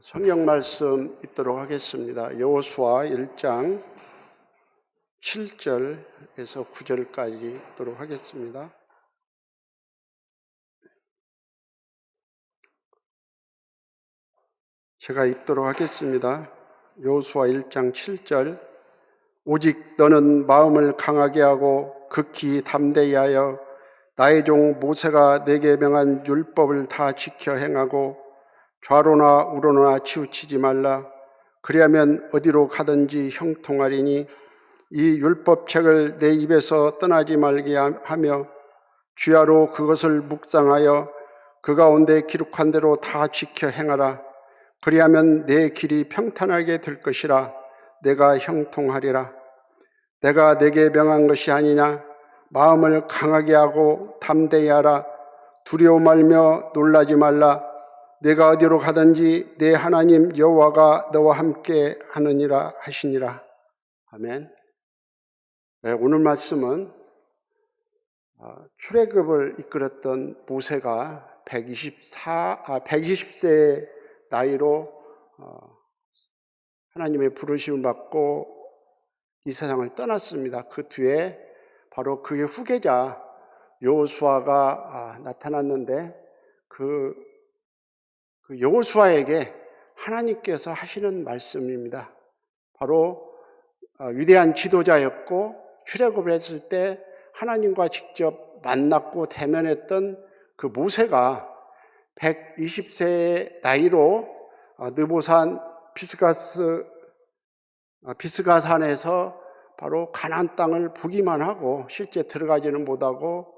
성경 말씀 읽도록 하겠습니다. 여호수아 1장 7절에서 9절까지 읽도록 하겠습니다. 제가 읽도록 하겠습니다. 여호수아 1장 7절. 오직 너는 마음을 강하게 하고 극히 담대히 하여 나의 종 모세가 내게 명한 율법을 다 지켜 행하고 좌로나 우로나 치우치지 말라. 그리하면 어디로 가든지 형통하리니 이 율법책을 내 입에서 떠나지 말게 하며 주야로 그것을 묵상하여 그 가운데 기록한 대로 다 지켜 행하라. 그리하면 내 길이 평탄하게 될 것이라. 내가 형통하리라. 내가 내게 명한 것이 아니냐. 마음을 강하게 하고 담대히 하라. 두려워 말며 놀라지 말라. 내가 어디로 가든지 내 하나님 여호와가 너와 함께 하느니라 하시니라. 아멘. 네, 오늘 말씀은 출애굽을 이끌었던 모세가 120세의 나이로 하나님의 부르심을 받고 이 세상을 떠났습니다. 그 뒤에 바로 그의 후계자 여호수아가 나타났는데 그 여호수아에게 하나님께서 하시는 말씀입니다. 바로 위대한 지도자였고 출애굽을 했을 때 하나님과 직접 만났고 대면했던 그 모세가 120세의 나이로 느보산 비스가산에서 바로 가나안 땅을 보기만 하고 실제 들어가지는 못하고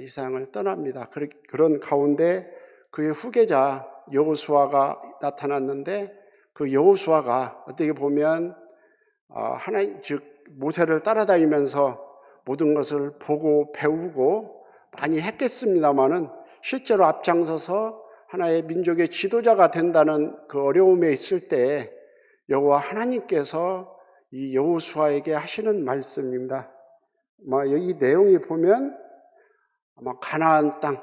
이 세상을 떠납니다. 그런 가운데 그의 후계자 여호수아가 나타났는데 그 여호수아가 어떻게 보면 하나님 즉 모세를 따라다니면서 모든 것을 보고 배우고 많이 했겠습니다마는 실제로 앞장서서 하나의 민족의 지도자가 된다는 그 어려움에 있을 때 여호와 하나님께서 이 여호수아에게 하시는 말씀입니다. 여기 내용이 보면 아마 가나안 땅,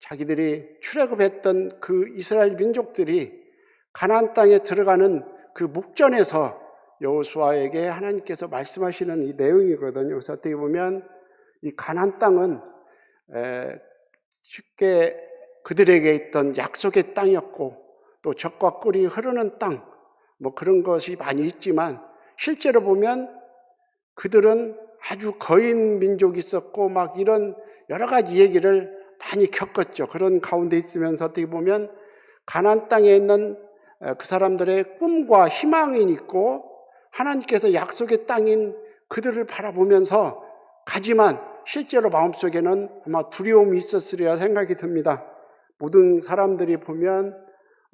자기들이 출애굽했던 그 이스라엘 민족들이 가나안 땅에 들어가는 그 목전에서 여호수아에게 하나님께서 말씀하시는 이 내용이거든요. 그래서 어떻게 보면 이 가나안 땅은 쉽게 그들에게 있던 약속의 땅이었고 또 젖과 꿀이 흐르는 땅, 그런 것이 많이 있지만 실제로 보면 그들은 아주 거인 민족이 있었고 이런 여러 가지 얘기를 많이 겪었죠. 그런 가운데 있으면서 어떻게 보면 가나안 땅에 있는 그 사람들의 꿈과 희망이 있고 하나님께서 약속의 땅인 그들을 바라보면서 가지만 실제로 마음속에는 아마 두려움이 있었으리라 생각이 듭니다. 모든 사람들이 보면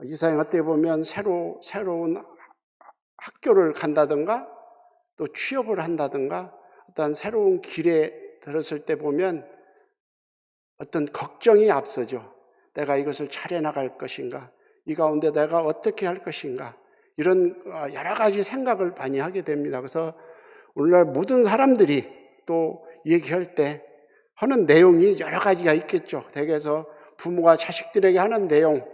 이 세상에 어떻게 보면 새로운 학교를 간다든가 또 취업을 한다든가 어떤 새로운 길에 들었을 때 보면 어떤 걱정이 앞서죠. 내가 이것을 차려나갈 것인가? 이 가운데 내가 어떻게 할 것인가? 이런 여러 가지 생각을 많이 하게 됩니다. 그래서 오늘날 모든 사람들이 또 얘기할 때 하는 내용이 여러 가지가 있겠죠. 댁에서 부모가 자식들에게 하는 내용,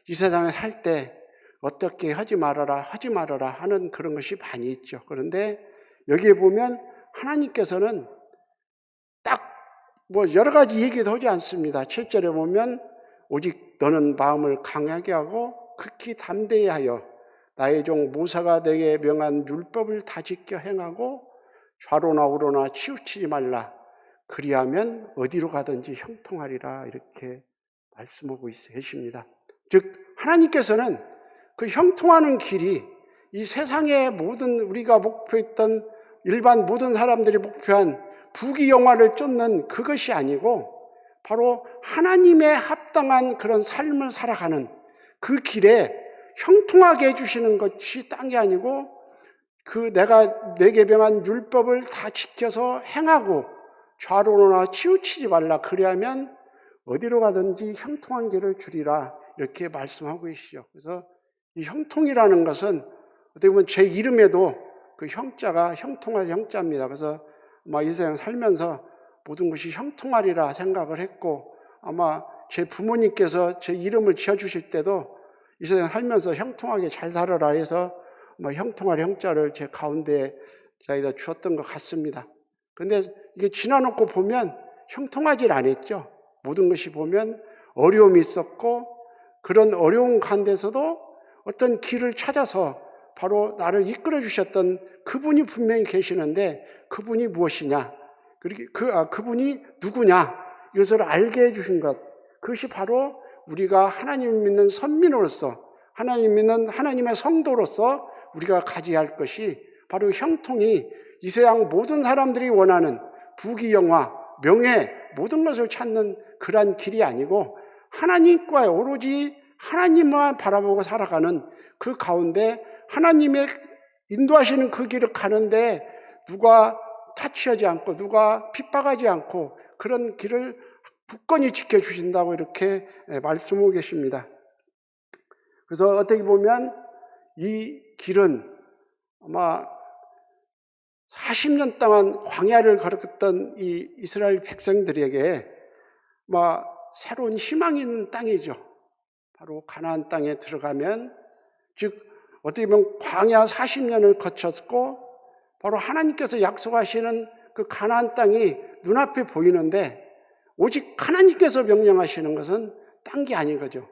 이 세상에 살 때 어떻게 하지 말아라 하는 그런 것이 많이 있죠. 그런데 여기에 보면 하나님께서는 딱 여러 가지 얘기도 하지 않습니다. 7절에 보면 오직 너는 마음을 강하게 하고 극히 담대히 하여 나의 종 모세가 내게 명한 율법을 다 지켜 행하고 좌로나 우로나 치우치지 말라. 그리하면 어디로 가든지 형통하리라. 이렇게 말씀하고 계십니다. 즉 하나님께서는 그 형통하는 길이 이 세상의 모든 우리가 목표했던 일반 모든 사람들이 목표한 부귀영화를 쫓는 그것이 아니고 바로 하나님의 합당한 그런 삶을 살아가는 그 길에 형통하게 해주시는 것이 딴 게 아니고 내가 내게 명한 율법을 다 지켜서 행하고 좌로나 치우치지 말라. 그리하면 어디로 가든지 형통한 길을 주리라. 이렇게 말씀하고 계시죠. 그래서 이 형통이라는 것은 어떻게 보면 제 이름에도 그 형자가 형통할 형자입니다. 그래서 이 세상 살면서 모든 것이 형통하리라 생각을 했고 아마 제 부모님께서 제 이름을 지어주실 때도 이 세상 살면서 형통하게 잘 살아라 해서 형통할 형자를 제 가운데 자기가 주었던 것 같습니다. 근데 이게 지나놓고 보면 형통하질 않았죠. 모든 것이 보면 어려움이 있었고, 그런 어려운 가운데서도 어떤 길을 찾아서 바로 나를 이끌어 주셨던 그분이 분명히 계시는데, 그분이 무엇이냐, 그분이 누구냐, 이것을 알게 해주신 것, 그것이 바로 우리가 하나님 믿는 선민으로서, 하나님 믿는 하나님의 성도로서 우리가 가져야 할 것이 바로 형통이 이 세상 모든 사람들이 원하는 부귀영화, 명예, 모든 것을 찾는 그러한 길이 아니고, 하나님과 오로지 하나님만 바라보고 살아가는 그 가운데 하나님의 인도하시는 그 길을 가는데 누가 타치하지 않고 누가 핍박하지 않고 그런 길을 굳건히 지켜주신다고 이렇게 말씀하고 계십니다. 그래서 어떻게 보면 이 길은 아마 40년 동안 광야를 걸었던 이 이스라엘 백성들에게 새로운 희망이 있는 땅이죠. 바로 가나안 땅에 들어가면, 즉 어떻게 보면 광야 40년을 거쳤고 바로 하나님께서 약속하시는 그 가나안 땅이 눈앞에 보이는데, 오직 하나님께서 명령하시는 것은 딴 게 아닌 거죠.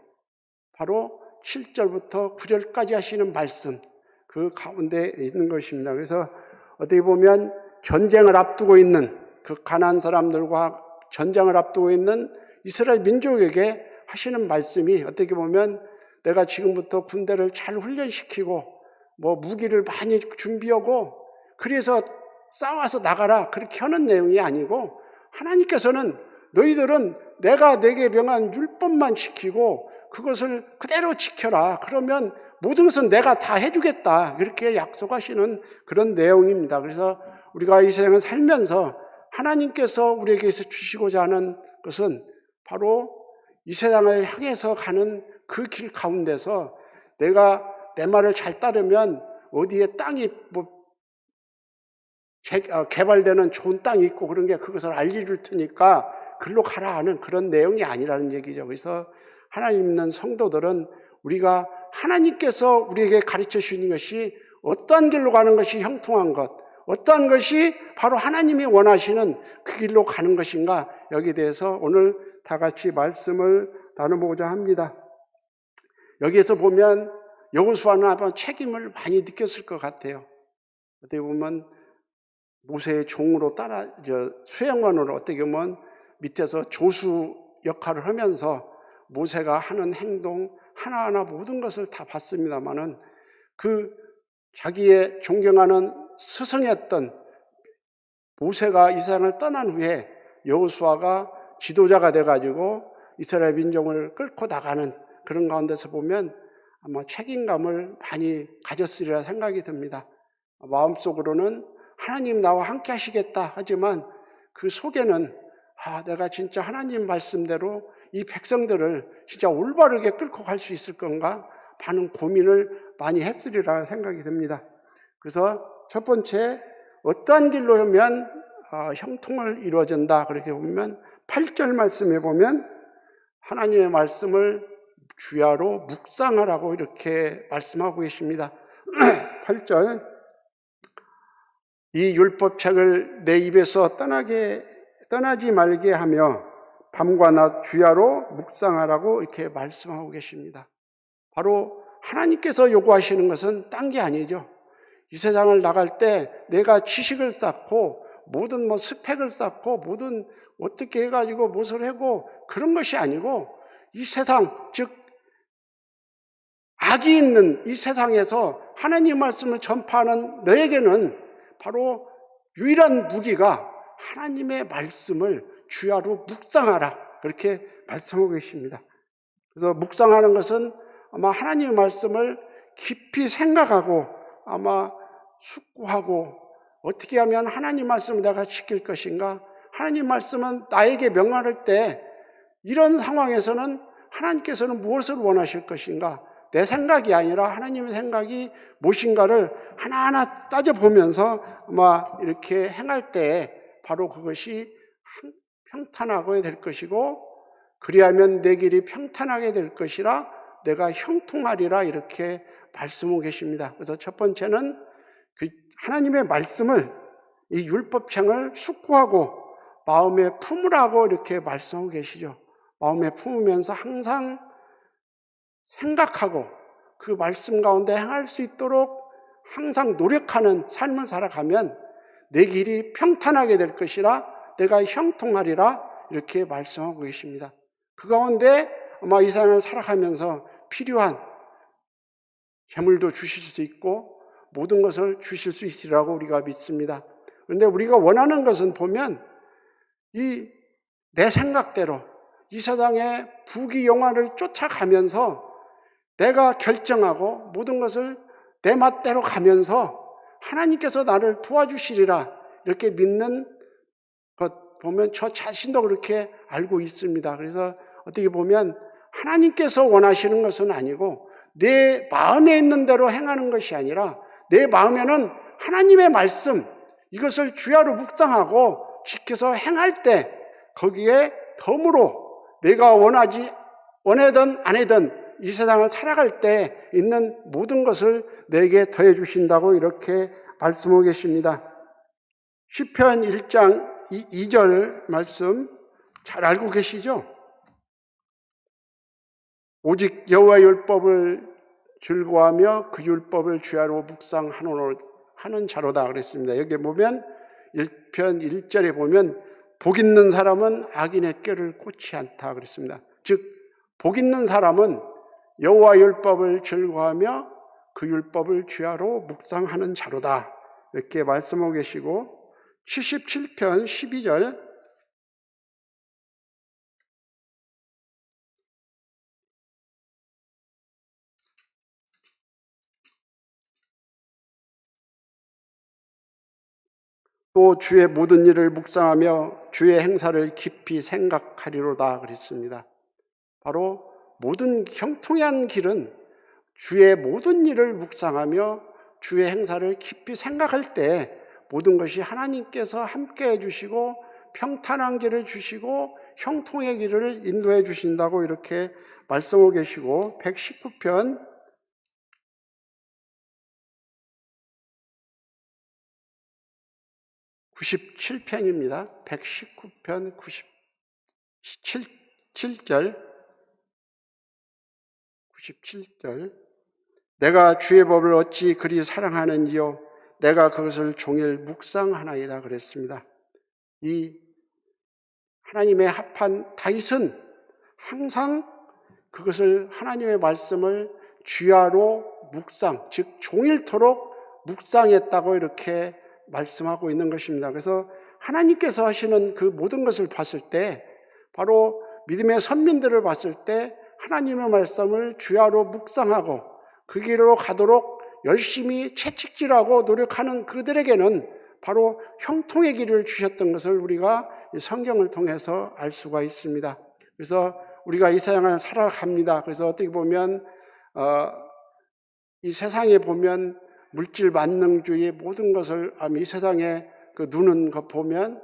바로 7절부터 9절까지 하시는 말씀, 그 가운데 있는 것입니다. 그래서 어떻게 보면 전쟁을 앞두고 있는 그 가나안 사람들과 전쟁을 앞두고 있는 이스라엘 민족에게 하시는 말씀이, 어떻게 보면 내가 지금부터 군대를 잘 훈련시키고 무기를 많이 준비하고 그래서 싸워서 나가라, 그렇게 하는 내용이 아니고, 하나님께서는 너희들은 내가 내게 명한 율법만 지키고 그것을 그대로 지켜라, 그러면 모든 것은 내가 다 해주겠다, 이렇게 약속하시는 그런 내용입니다. 그래서 우리가 이 세상을 살면서 하나님께서 우리에게서 주시고자 하는 것은 바로 이 세상을 향해서 가는 그 길 가운데서 내가 내 말을 잘 따르면 어디에 땅이 개발되는 좋은 땅이 있고 그런 게 그것을 알려줄 테니까 글로 가라 하는 그런 내용이 아니라는 얘기죠. 그래서 하나님 믿는 성도들은 우리가 하나님께서 우리에게 가르쳐 주시는 것이 어떠한 길로 가는 것이 형통한 것, 어떠한 것이 바로 하나님이 원하시는 그 길로 가는 것인가, 여기에 대해서 오늘 다 같이 말씀을 나눠보고자 합니다. 여기에서 보면 여호수아는 아마 책임을 많이 느꼈을 것 같아요. 어떻게 보면 모세의 종으로 수행관으로 어떻게 보면 밑에서 조수 역할을 하면서 모세가 하는 행동 하나하나 모든 것을 다 봤습니다마는, 그 자기의 존경하는 스승이었던 모세가 이 세상을 떠난 후에 여호수아가 지도자가 돼가지고 이스라엘 민족을 끌고 나가는 그런 가운데서 보면 아마 책임감을 많이 가졌으리라 생각이 듭니다. 마음속으로는 하나님 나와 함께 하시겠다 하지만 그 속에는 내가 진짜 하나님 말씀대로 이 백성들을 진짜 올바르게 끌고 갈 수 있을 건가 많은 고민을 많이 했으리라 생각이 듭니다. 그래서 첫 번째, 어떠한 길로 하면 형통을 이루어진다, 그렇게 보면 8절 말씀에 보면 하나님의 말씀을 주야로 묵상하라고 이렇게 말씀하고 계십니다. 8절, 이 율법책을 내 입에서 떠나지 말게 하며 밤과 낮 주야로 묵상하라고 이렇게 말씀하고 계십니다. 바로 하나님께서 요구하시는 것은 딴 게 아니죠. 이 세상을 나갈 때 내가 지식을 쌓고 모든 스펙을 쌓고 모든 어떻게 해가지고 무엇을 하고 그런 것이 아니고, 이 세상, 즉 악이 있는 이 세상에서 하나님 말씀을 전파하는 너에게는 바로 유일한 무기가 하나님의 말씀을 주야로 묵상하라, 그렇게 말씀하고 계십니다. 그래서 묵상하는 것은 아마 하나님의 말씀을 깊이 생각하고 아마 숙고하고, 어떻게 하면 하나님 말씀을 내가 지킬 것인가, 하나님 말씀은 나에게 명령할 때 이런 상황에서는 하나님께서는 무엇을 원하실 것인가, 내 생각이 아니라 하나님의 생각이 무엇인가를 하나하나 따져보면서 아마 이렇게 행할 때 바로 그것이 평탄하게 될 것이고, 그리하면 내 길이 평탄하게 될 것이라 내가 형통하리라 이렇게 말씀하고 계십니다. 그래서 첫 번째는 그 하나님의 말씀을, 이 율법책을 숙고하고 마음에 품으라고 이렇게 말씀하고 계시죠. 마음에 품으면서 항상 생각하고 그 말씀 가운데 행할 수 있도록 항상 노력하는 삶을 살아가면 내 길이 평탄하게 될 것이라 내가 형통하리라 이렇게 말씀하고 계십니다. 그 가운데 아마 이 세상을 살아가면서 필요한 재물도 주실 수 있고 모든 것을 주실 수 있으리라고 우리가 믿습니다. 그런데 우리가 원하는 것은 보면 이 내 생각대로 이 세상의 부귀영화를 쫓아가면서 내가 결정하고 모든 것을 내 맛대로 가면서 하나님께서 나를 도와주시리라 이렇게 믿는 것 보면 저 자신도 그렇게 알고 있습니다. 그래서 어떻게 보면 하나님께서 원하시는 것은 아니고 내 마음에 있는 대로 행하는 것이 아니라 내 마음에는 하나님의 말씀 이것을 주야로 묵상하고 지켜서 행할 때 거기에 덤으로 내가 원하든 안 하든 이 세상을 살아갈 때 있는 모든 것을 내게 더해 주신다고 이렇게 말씀하고 계십니다. 시편 1장 2절 말씀 잘 알고 계시죠? 오직 여호와의 율법을 즐거워하며 그 율법을 주야로 묵상하는 자로다 그랬습니다. 여기 보면 1편 1절에 보면 복 있는 사람은 악인의 꾀를 꽂지 않다 그랬습니다. 즉 복 있는 사람은 여호와 율법을 즐거워하며 그 율법을 주야로 묵상하는 자로다 이렇게 말씀하고 계시고 77편 12절 또 주의 모든 일을 묵상하며 주의 행사를 깊이 생각하리로다 그랬습니다. 바로 모든 형통한 길은 주의 모든 일을 묵상하며 주의 행사를 깊이 생각할 때 모든 것이 하나님께서 함께 해주시고 평탄한 길을 주시고 형통의 길을 인도해 주신다고 이렇게 말씀하고 계시고 119편 97편입니다. 119편 97절 내가 주의 법을 어찌 그리 사랑하는지요 내가 그것을 종일 묵상하나이다 그랬습니다. 이 하나님의 합한 다윗은 항상 그것을 하나님의 말씀을 주야로 묵상, 즉 종일토록 묵상했다고 이렇게 말씀하고 있는 것입니다. 그래서 하나님께서 하시는 그 모든 것을 봤을 때 바로 믿음의 선민들을 봤을 때 하나님의 말씀을 주야로 묵상하고 그 길로 가도록 열심히 채찍질하고 노력하는 그들에게는 바로 형통의 길을 주셨던 것을 우리가 성경을 통해서 알 수가 있습니다. 그래서 우리가 이 세상을 살아갑니다. 그래서 어떻게 보면 이 세상에 보면 물질 만능주의 모든 것을 이 세상에 그 누는 것 보면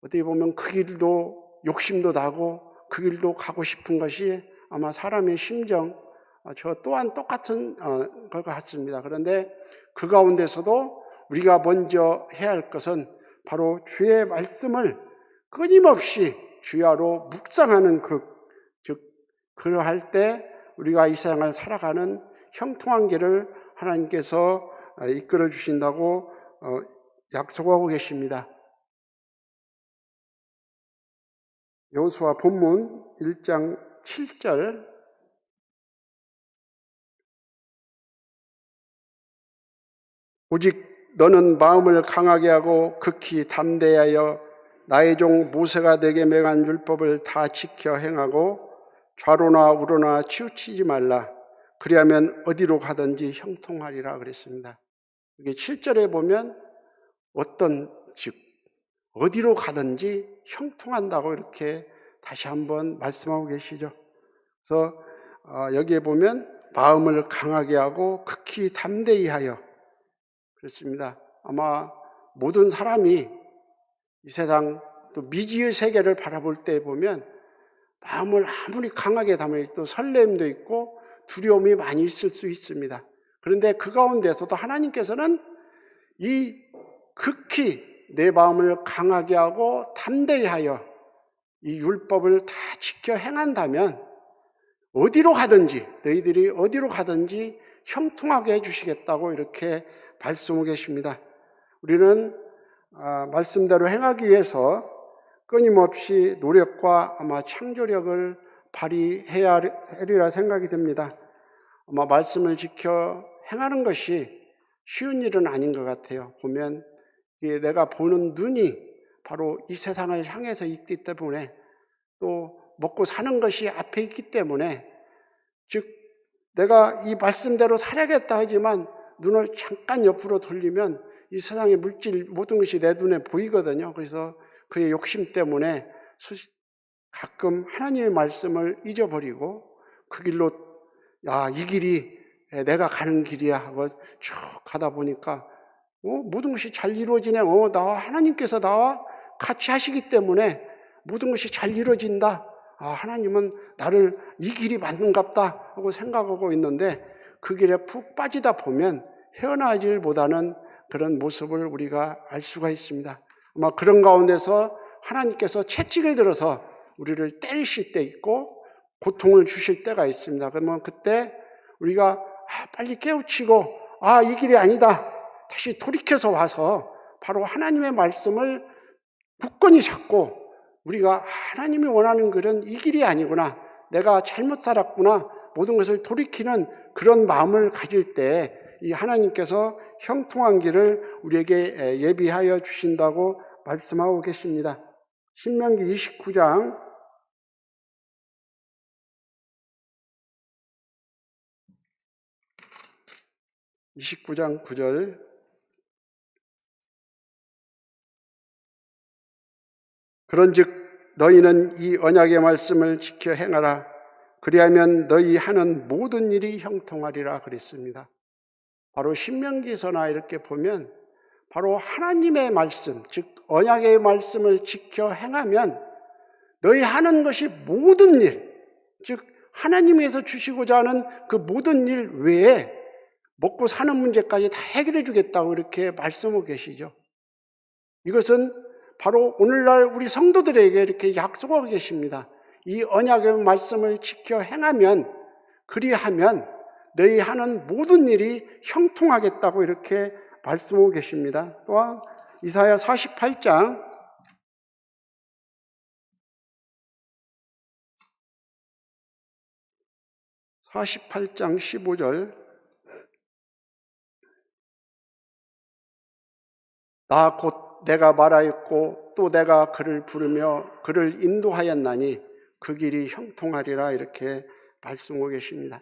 어떻게 보면 그 길도 욕심도 나고 그 길도 가고 싶은 것이 아마 사람의 심정 저 또한 똑같은 것 같습니다. 그런데 그 가운데서도 우리가 먼저 해야 할 것은 바로 주의 말씀을 끊임없이 주야로 묵상하는 즉 그러할 때 우리가 이 세상을 살아가는 형통한 길을 하나님께서 이끌어 주신다고 약속하고 계십니다. 여호수아 본문 1장 7절 오직 너는 마음을 강하게 하고 극히 담대하여 나의 종 모세가 내게 명한 율법을 다 지켜 행하고 좌로나 우로나 치우치지 말라. 그리하면 어디로 가든지 형통하리라 그랬습니다. 이게 7절에 보면 즉 어디로 가든지 형통한다고 이렇게 다시 한번 말씀하고 계시죠. 그래서 여기에 보면 마음을 강하게 하고 극히 담대히 하여 그렇습니다. 아마 모든 사람이 이 세상 또 미지의 세계를 바라볼 때 보면 마음을 아무리 강하게 담아도 설렘도 있고 두려움이 많이 있을 수 있습니다. 그런데 그 가운데서도 하나님께서는 이 극히 내 마음을 강하게 하고 담대히 하여 이 율법을 다 지켜 행한다면 어디로 가든지, 너희들이 어디로 가든지 형통하게 해주시겠다고 이렇게 말씀하고 계십니다. 우리는 말씀대로 행하기 위해서 끊임없이 노력과 아마 창조력을 발휘해야 하리라 생각이 듭니다. 아마 말씀을 지켜 행하는 것이 쉬운 일은 아닌 것 같아요. 보면 내가 보는 눈이 바로 이 세상을 향해서 있기 때문에, 또 먹고 사는 것이 앞에 있기 때문에, 즉 내가 이 말씀대로 살아야겠다 하지만 눈을 잠깐 옆으로 돌리면 이 세상의 물질 모든 것이 내 눈에 보이거든요. 그래서 그의 욕심 때문에 가끔 하나님의 말씀을 잊어버리고 그 길로 이 길이 내가 가는 길이야 하고 쭉 가다 보니까 모든 것이 잘 이루어지네. 하나님께서 나와 같이 하시기 때문에 모든 것이 잘 이루어진다. 하나님은 나를 이 길이 맞는갑다 하고 생각하고 있는데, 그 길에 푹 빠지다 보면 헤어나질 못하는 그런 모습을 우리가 알 수가 있습니다. 아마 그런 가운데서 하나님께서 채찍을 들어서 우리를 때리실 때 있고 고통을 주실 때가 있습니다. 그러면 그때 우리가 빨리 깨우치고 이 길이 아니다, 다시 돌이켜서 와서 바로 하나님의 말씀을 굳건히 잡고, 우리가 하나님이 원하는 길은 이 길이 아니구나, 내가 잘못 살았구나, 모든 것을 돌이키는 그런 마음을 가질 때 이 하나님께서 형통한 길을 우리에게 예비하여 주신다고 말씀하고 계십니다. 신명기 29장 9절. 그런즉 너희는 이 언약의 말씀을 지켜 행하라. 그리하면 너희 하는 모든 일이 형통하리라 그랬습니다. 바로 신명기서나 이렇게 보면 바로 하나님의 말씀, 즉 언약의 말씀을 지켜 행하면 너희 하는 것이 모든 일, 즉 하나님께서 주시고자 하는 그 모든 일 외에 먹고 사는 문제까지 다 해결해 주겠다고 이렇게 말씀하고 계시죠. 이것은 바로 오늘날 우리 성도들에게 이렇게 약속하고 계십니다. 이 언약의 말씀을 지켜 행하면, 그리하면 너희 하는 모든 일이 형통하겠다고 이렇게 말씀하고 계십니다. 또한 이사야 48장 15절. 나 곧 내가 말하였고 또 내가 그를 부르며 그를 인도하였나니 그 길이 형통하리라 이렇게 말씀하고 계십니다.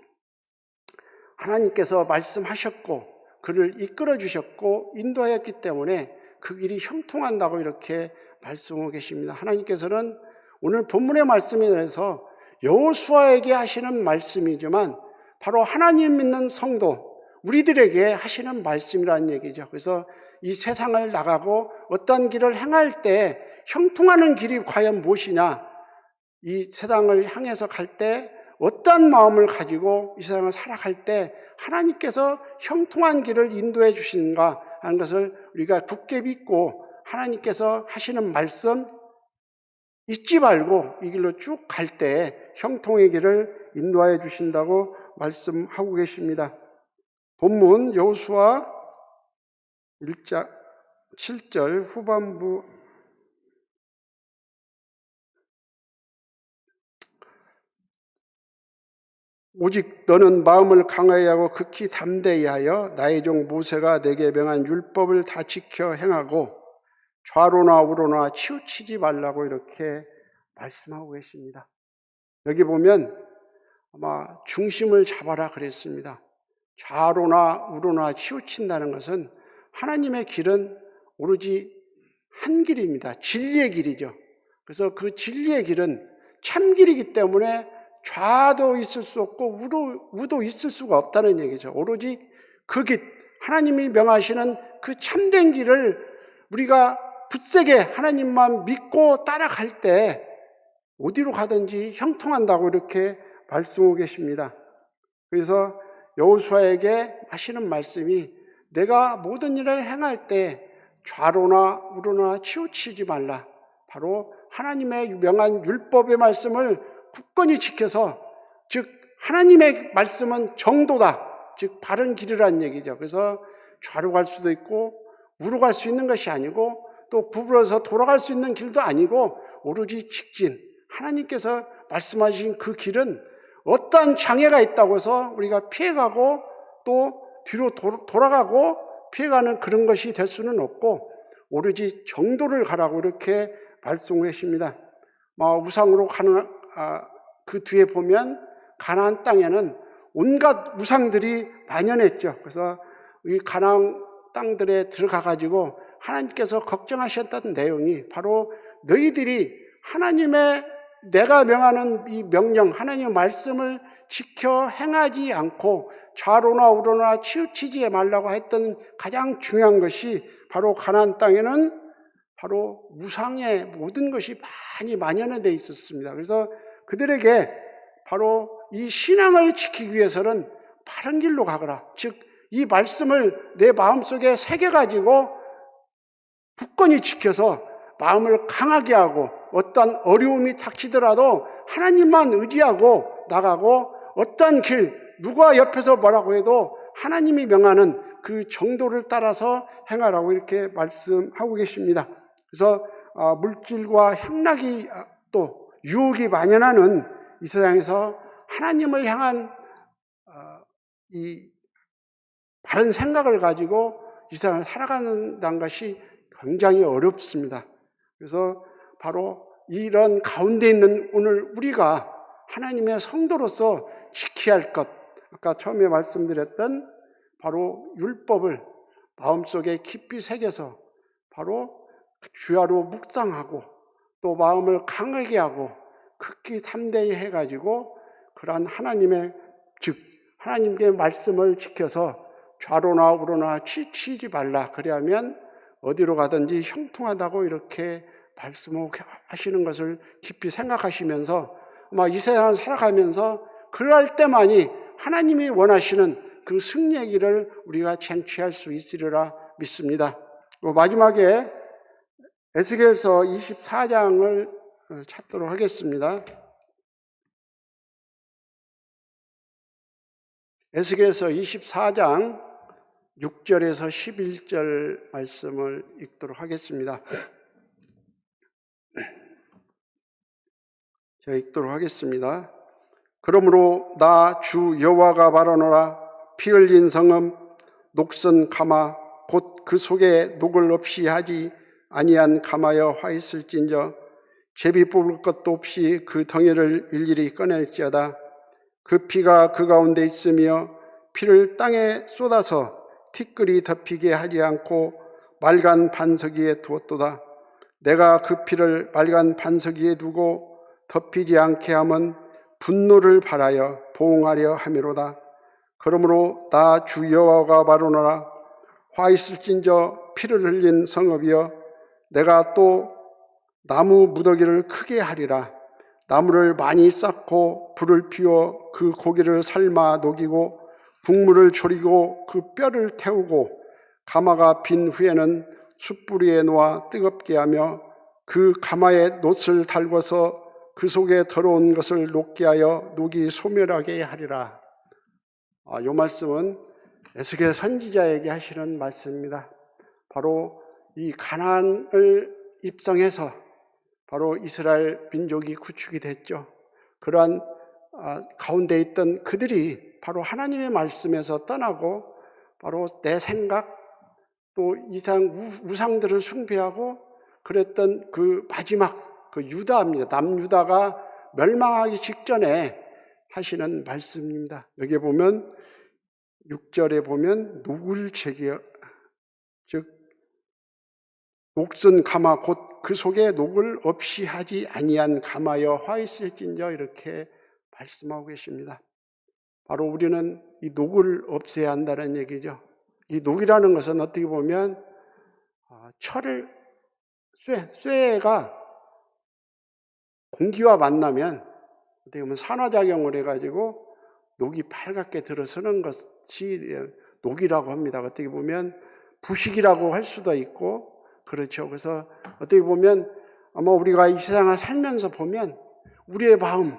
하나님께서 말씀하셨고 그를 이끌어 주셨고 인도하였기 때문에 그 길이 형통한다고 이렇게 말씀하고 계십니다. 하나님께서는 오늘 본문의 말씀에 대해서 여호수아에게 하시는 말씀이지만 바로 하나님 믿는 성도, 우리들에게 하시는 말씀이라는 얘기죠. 그래서 이 세상을 나가고 어떤 길을 행할 때 형통하는 길이 과연 무엇이냐, 이 세상을 향해서 갈 때 어떤 마음을 가지고 이 세상을 살아갈 때 하나님께서 형통한 길을 인도해 주시는가 하는 것을 우리가 굳게 믿고 하나님께서 하시는 말씀 잊지 말고 이 길로 쭉 갈 때 형통의 길을 인도하여 주신다고 말씀하고 계십니다. 본문 여호수아 1장 7절 후반부 오직 너는 마음을 강하게 하고 극히 담대히 하여 나의 종 모세가 내게 명한 율법을 다 지켜 행하고 좌로나 우로나 치우치지 말라고 이렇게 말씀하고 계십니다. 여기 보면 아마 중심을 잡아라 그랬습니다. 좌로나 우로나 치우친다는 것은 하나님의 길은 오로지 한 길입니다. 진리의 길이죠. 그래서 그 진리의 길은 참길이기 때문에 좌도 있을 수 없고 우도 있을 수가 없다는 얘기죠. 오로지 그 길, 하나님이 명하시는 그 참된 길을 우리가 굳세게 하나님만 믿고 따라갈 때 어디로 가든지 형통한다고 이렇게 말씀하고 계십니다. 그래서 여호수아에게 하시는 말씀이 내가 모든 일을 행할 때 좌로나 우로나 치우치지 말라. 바로 하나님의 명한 율법의 말씀을 굳건히 지켜서, 즉 하나님의 말씀은 정도다, 즉 바른 길이라는 얘기죠. 그래서 좌로 갈 수도 있고 우로 갈 수 있는 것이 아니고 또 구부러서 돌아갈 수 있는 길도 아니고 오로지 직진, 하나님께서 말씀하신 그 길은 어떠한 장애가 있다고 해서 우리가 피해가고 또 뒤로 돌아가고 피해가는 그런 것이 될 수는 없고 오로지 정도를 가라고 이렇게 말씀을 하십니다. 우상으로 가는 그 뒤에 보면 가나안 땅에는 온갖 우상들이 만연했죠. 그래서 이 가나안 땅들에 들어가 가지고 하나님께서 걱정하셨던 내용이 바로 너희들이 하나님의 내가 명하는 이 명령, 하나님의 말씀을 지켜 행하지 않고 좌로나 우로나 치우치지 말라고 했던 가장 중요한 것이 바로 가나안 땅에는 바로 우상의 모든 것이 많이 만연해 있었습니다. 그래서 그들에게 바로 이 신앙을 지키기 위해서는 바른 길로 가거라. 즉, 이 말씀을 내 마음속에 새겨가지고 굳건히 지켜서 마음을 강하게 하고 어떤 어려움이 닥치더라도 하나님만 의지하고 나가고 어떤 길, 누가 옆에서 뭐라고 해도 하나님이 명하는 그 정도를 따라서 행하라고 이렇게 말씀하고 계십니다. 그래서 물질과 향락이 또 유혹이 만연하는 이 세상에서 하나님을 향한 이 바른 생각을 가지고 이 세상을 살아가는 것이 굉장히 어렵습니다. 그래서 바로 이런 가운데 있는 오늘 우리가 하나님의 성도로서 지켜야 할 것, 아까 처음에 말씀드렸던 바로 율법을 마음속에 깊이 새겨서 바로 주야로 묵상하고 또 마음을 강하게 하고 극히 담대히 해가지고 그러한 하나님의, 즉 하나님의 말씀을 지켜서 좌로나 우로나 치우치지 말라. 그래야면 어디로 가든지 형통하다고 이렇게 말씀하시는 것을 깊이 생각하시면서 아마 이 세상을 살아가면서 그럴 때만이 하나님이 원하시는 그 승리의 길을 우리가 쟁취할 수 있으리라 믿습니다. 마지막에 에스겔서 24장을 찾도록 하겠습니다. 에스겔서 24장 6절에서 11절 말씀을 읽도록 하겠습니다. 제가 읽도록 하겠습니다. 그러므로 나 주 여호와가 말하노라. 피 흘린 성읍 녹슨 가마 곧 그 속에 녹을 없이 하지 아니한 가마여 화 있을진저 제비 뽑을 것도 없이 그 덩이를 일일이 꺼낼지어다. 그 피가 그 가운데 있으며 피를 땅에 쏟아서 티끌이 덮이게 하지 않고 말간 반석 위에 두었도다. 내가 그 피를 말간 반석 위에 두고 덮이지 않게 함은 분노를 발하여 보응하려 함이로다. 그러므로 나 주 여호와가 말하노라. 화 있을진저 피를 흘린 성읍이여 내가 또 나무 무더기를 크게 하리라. 나무를 많이 쌓고 불을 피워 그 고기를 삶아 녹이고 국물을 졸이고 그 뼈를 태우고 가마가 빈 후에는 숯불 위에 놓아 뜨겁게 하며 그 가마에 놋을 달궈서 그 속에 더러운 것을 녹게 하여 녹이 소멸하게 하리라. 이 말씀은 에스겔 선지자에게 하시는 말씀입니다. 바로 이 가나안을 입성해서 바로 이스라엘 민족이 구축이 됐죠. 그러한 가운데 있던 그들이 바로 하나님의 말씀에서 떠나고 바로 내 생각 또 이상 우상들을 숭배하고 그랬던 그 마지막 그 유다입니다. 남유다가 멸망하기 직전에 하시는 말씀입니다. 여기에 보면 6절에 보면 녹을 제기여, 즉 녹슨 가마 곧 그 속에 녹을 없이 하지 아니한 가마여 화 있을진저 이렇게 말씀하고 계십니다. 바로 우리는 이 녹을 없애야 한다는 얘기죠. 이 녹이라는 것은 어떻게 보면 쇠가 공기와 만나면 어떻게 보면 산화작용을 해가지고 녹이 빨갛게 들어서는 것이 녹이라고 합니다. 어떻게 보면 부식이라고 할 수도 있고 그렇죠. 그래서 어떻게 보면 아마 우리가 이 세상을 살면서 보면 우리의 마음,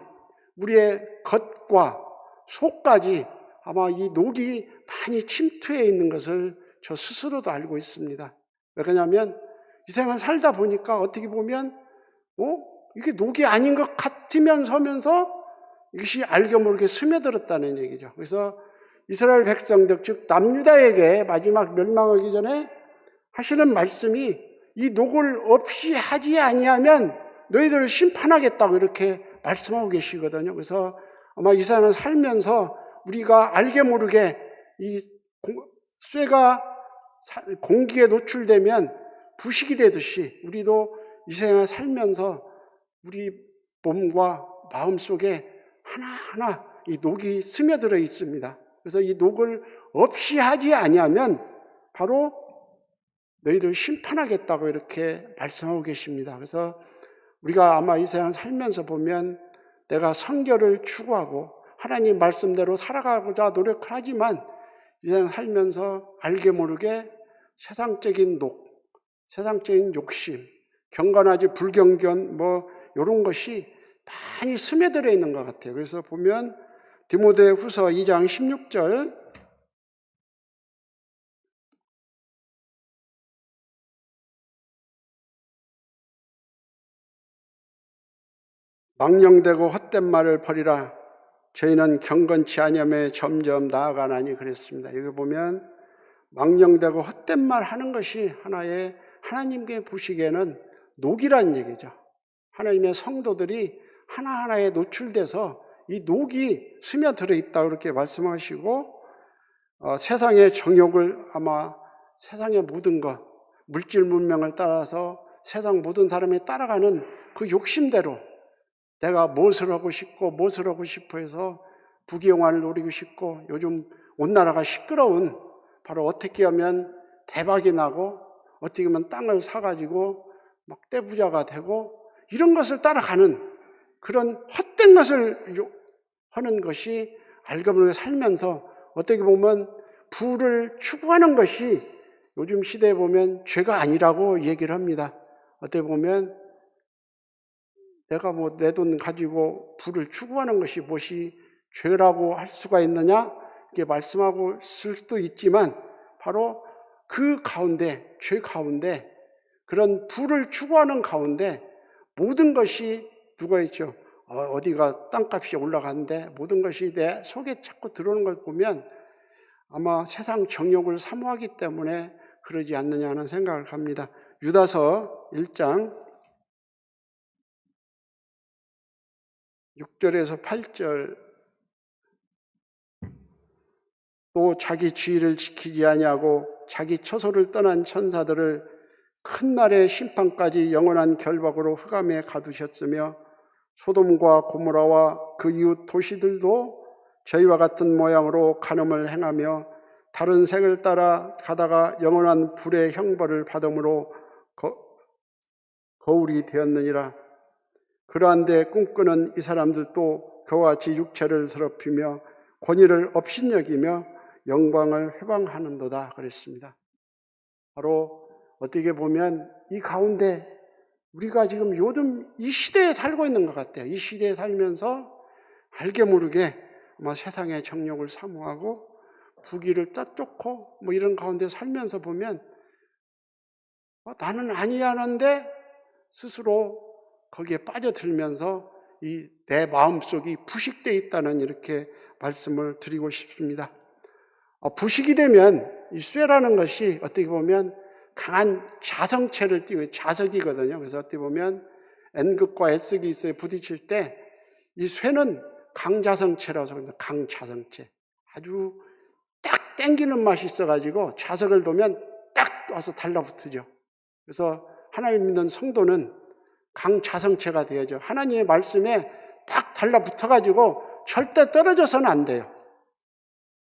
우리의 겉과 속까지 아마 이 녹이 많이 침투해 있는 것을 저 스스로도 알고 있습니다. 왜 그러냐면 이 세상을 살다 보니까 어떻게 보면 이게 녹이 아닌 것 같으면서 이것이 알게 모르게 스며들었다는 얘기죠. 그래서 이스라엘 백성들, 즉 남유다에게 마지막 멸망하기 전에 하시는 말씀이 이 녹을 없이 하지 아니하면 너희들을 심판하겠다고 이렇게 말씀하고 계시거든요. 그래서 아마 이 세상을 살면서 우리가 알게 모르게 이 쇠가 공기에 노출되면 부식이 되듯이 우리도 이 세상을 살면서 우리 몸과 마음 속에 하나하나 이 녹이 스며들어 있습니다. 그래서 이 녹을 없이 하지 아니하면 바로 너희들 심판하겠다고 이렇게 말씀하고 계십니다. 그래서 우리가 아마 이 세상 살면서 보면 내가 성결을 추구하고 하나님 말씀대로 살아가고자 노력을 하지만 이 세상 살면서 알게 모르게 세상적인 녹, 세상적인 욕심, 경건하지 불경건 이런 것이 많이 스며들어 있는 것 같아요. 그래서 보면 디모데후서 2장 16절 망령되고 헛된 말을 버리라. 저희는 경건치 아니함에 점점 나아가나니 그랬습니다. 여기 보면 망령되고 헛된 말 하는 것이 하나의 하나님께 보시기에는 녹이라는 얘기죠. 하나님의 성도들이 하나하나에 노출돼서 이 녹이 스며들어 있다고 그렇게 말씀하시고 세상의 정욕을 아마 세상의 모든 것, 물질 문명을 따라서 세상 모든 사람이 따라가는 그 욕심대로 내가 무엇을 하고 싶고 해서 부귀영화를 노리고 싶고 요즘 온 나라가 시끄러운 바로 어떻게 하면 대박이 나고 어떻게 하면 땅을 사가지고 막 떼부자가 되고 이런 것을 따라가는 그런 헛된 것을 하는 것이 알고 모르게 살면서 어떻게 보면 부를 추구하는 것이 요즘 시대에 보면 죄가 아니라고 얘기를 합니다. 어떻게 보면 내가 내 돈 가지고 부를 추구하는 것이 무엇이 죄라고 할 수가 있느냐? 이렇게 말씀하고 있을 수도 있지만 바로 그 가운데, 죄 가운데 그런 부를 추구하는 가운데 모든 것이 누가 있죠? 어디가 땅값이 올라가는데 모든 것이 내 속에 자꾸 들어오는 걸 보면 아마 세상 정욕을 사모하기 때문에 그러지 않느냐 하는 생각을 합니다. 유다서 1장 6절에서 8절 또 자기 주의를 지키지 아니하고 자기 처소를 떠난 천사들을 큰 날의 심판까지 영원한 결박으로 흑암에 가두셨으며 소돔과 고모라와 그 이웃 도시들도 저희와 같은 모양으로 간음을 행하며 다른 색을 따라 가다가 영원한 불의 형벌을 받음으로 거울이 되었느니라. 그러한데 꿈꾸는 이 사람들도 그와 같이 육체를 더럽히며 권위를 업신여기며 영광을 회방하는도다 그랬습니다. 바로 어떻게 보면 이 가운데 우리가 지금 요즘 이 시대에 살고 있는 것 같아요. 이 시대에 살면서 알게 모르게 아마 세상의 정욕을 사모하고 부귀를 따쫓고 이런 가운데 살면서 보면 나는 아니하는데 스스로 거기에 빠져들면서 내 마음속이 부식되어 있다는 이렇게 말씀을 드리고 싶습니다. 부식이 되면 이 쇠라는 것이 어떻게 보면 강한 자성체를 띠고 자석이거든요. 그래서 어떻게 보면 N극과 S극이 있어요. 부딪힐 때 이 쇠는 강자성체라고 합니다. 강자성체. 아주 딱 땡기는 맛이 있어가지고 자석을 놓으면 딱 와서 달라붙죠. 그래서 하나님 믿는 성도는 강자성체가 되어야죠. 하나님의 말씀에 딱 달라붙어가지고 절대 떨어져서는 안 돼요.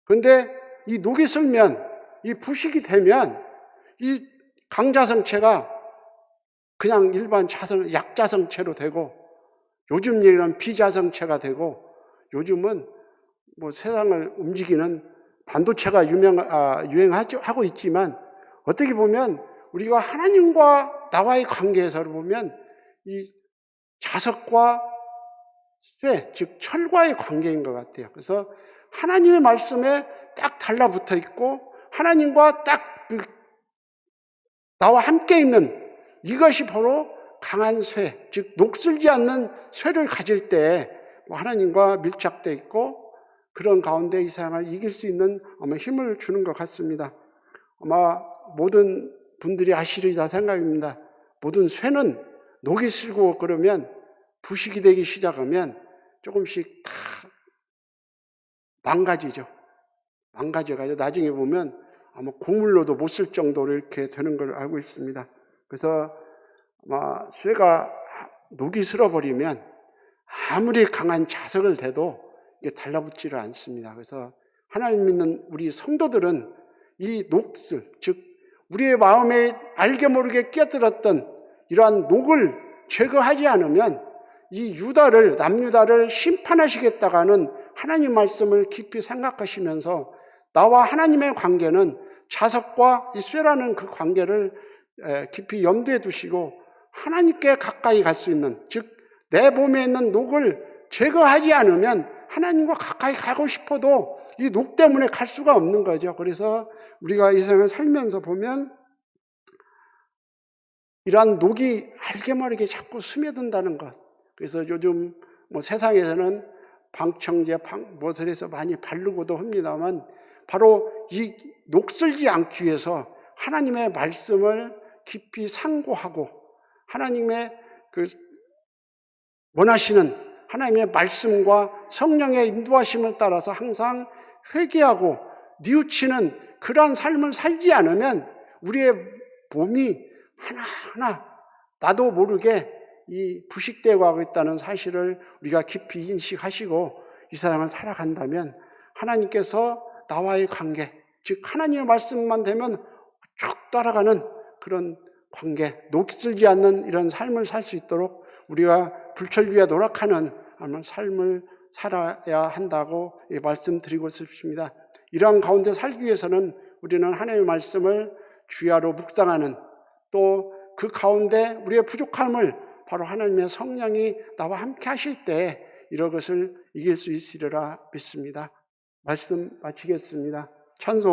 그런데 이 녹이 슬면, 이 부식이 되면 이 강자성체가 그냥 일반 약자성체로 되고 요즘 얘기는 비자성체가 되고 요즘은 뭐 세상을 움직이는 반도체가 유행하고 있지만 어떻게 보면 우리가 하나님과 나와의 관계에서 보면 이 자석과 쇠, 즉 철과의 관계인 것 같아요. 그래서 하나님의 말씀에 딱 달라붙어 있고 하나님과 딱 나와 함께 있는 이것이 바로 강한 쇠, 즉 녹슬지 않는 쇠를 가질 때 하나님과 밀착되어 있고 그런 가운데 이 세상을 이길 수 있는 아마 힘을 주는 것 같습니다. 아마 모든 분들이 아시리라 생각입니다. 모든 쇠는 녹이 슬고 그러면 부식이 되기 시작하면 조금씩 다 망가지죠. 망가져가지고 나중에 보면 아마 고물로도 못 쓸 정도로 이렇게 되는 걸 알고 있습니다. 그래서 아마 쇠가 녹이 슬어버리면 아무리 강한 자석을 대도 이게 달라붙지를 않습니다. 그래서 하나님 믿는 우리 성도들은 이 녹슬, 즉 우리의 마음에 알게 모르게 끼어들었던 이러한 녹을 제거하지 않으면 이 남유다를 심판하시겠다고 하는 하나님 말씀을 깊이 생각하시면서 나와 하나님의 관계는 자석과 이 쇠라는 그 관계를 깊이 염두에 두시고 하나님께 가까이 갈 수 있는, 즉 내 몸에 있는 녹을 제거하지 않으면 하나님과 가까이 가고 싶어도 이 녹 때문에 갈 수가 없는 거죠. 그래서 우리가 이 세상을 살면서 보면 이러한 녹이 알게 모르게 자꾸 스며든다는 것. 그래서 요즘 뭐 세상에서는 방청제, 무엇을 해서 많이 바르고도 합니다만 바로 이 녹슬지 않기 위해서 하나님의 말씀을 깊이 상고하고 하나님의 그 원하시는 하나님의 말씀과 성령의 인도하심을 따라서 항상 회개하고 뉘우치는 그러한 삶을 살지 않으면 우리의 몸이 하나하나 나도 모르게 이 부식되어 가고 있다는 사실을 우리가 깊이 인식하시고 이 세상을 살아간다면 하나님께서 나와의 관계, 즉 하나님의 말씀만 되면 쭉 따라가는 그런 관계, 녹슬지 않는 이런 삶을 살 수 있도록 우리가 불철주야 노력하는 삶을 살아야 한다고 말씀드리고 싶습니다. 이러한 가운데 살기 위해서는 우리는 하나님의 말씀을 주야로 묵상하는, 또 그 가운데 우리의 부족함을 바로 하나님의 성령이 나와 함께 하실 때 이런 것을 이길 수 있으리라 믿습니다. 말씀 마치겠습니다. 찬송